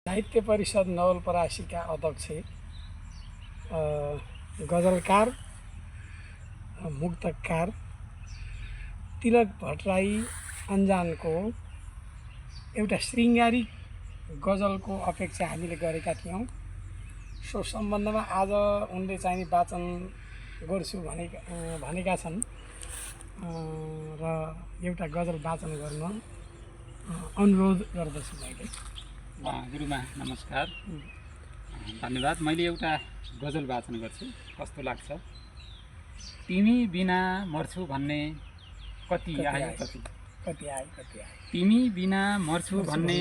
साहित्य परिषद नवलपरासीका अध्यक्ष गजलकार मुक्तकार तिलक भट्टराई अन्जानको एउटा श्रृङ्गारिक गजलको अपेक्षा हामीले गरेका थियौँ। सो सम्बन्धमा आज उनले चाहिँ वाचन गर्छु भनेका छन् र एउटा गजल वाचन गर्न अनुरोध गर्दछु मैले। गुरुमा नमस्कार, धन्यवाद। मैले एउटा गजल वाचन गर्छु। कस्तो लाग्छ? तिमी बिना मर्छु भन्ने कति आए कति, तिमी बिना मर्छु भन्ने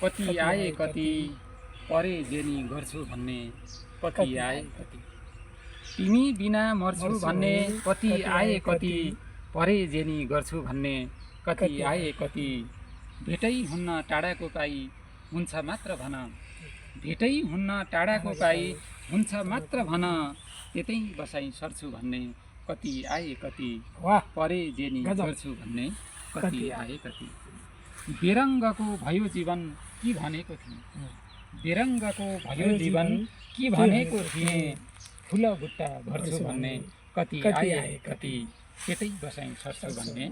कति आए कति, परे जेनी गर्छु भन्ने कति आए कति, तिमी बिना मर्छु भन्ने कति आए कति, परे जेनी गर्छु भन्ने कति आए कति, भेटै हुन्न टाढाको पाई हुन्छ मात्र भन, भेटै हुन्न टाढाको पाई हुन्छ मात्र भन, त्यतै बसाई सर्छु भन्ने कति आए कति, परे जेनी गर्छु भन्ने कति आए कति। बेरङ्गको भयो जीवन कि भनेको थिएँ, बेरङ्गको भयो जीवन कि भनेको थिएँ, फुल बुट्टा भर्छु भन्ने कति आए कति, त्यतै बसाई सर्छु भन्ने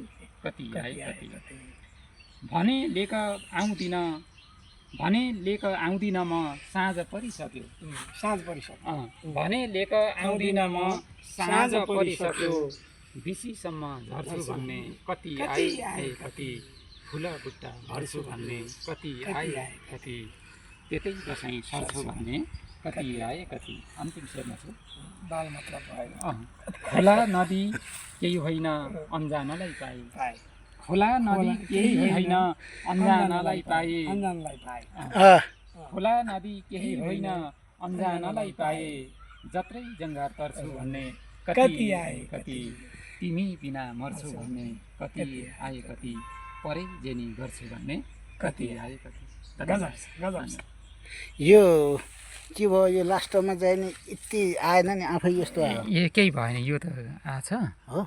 कति आए कति। भने लेख आउँदिन, भने लेख आउँदिन म साँझ परिसक्यो, भने लेख आउँदिन म साँझ परिसक्यो, बिसीसम्म झर्छु भन्ने कति आए कति, फुल बुट्टा भर्छु भन्ने कति आए कति, त्यतै बसाई सर्छु भन्ने कति आए कति। अन्तिम शेरमा छु। बाल मात्र भएन। खोला नदी केही होइन अन्जानलाई पाए, खोला नदी केही होइन अन्जानलाई पाए, खोला नदी केही होइन अन्जानलाई पाए, जत्रै जङ्गार तर्छु भन्ने कति आए कति, तिमी बिना मर्छु भन्ने कति आए कति, परे जेनी गर्छु भन्ने कति आए कति। यो के भयो? यो लास्टमा चाहिँ नि यति आएन नि, आफै यस्तो आयो। केही भएन, यो त आछ हो।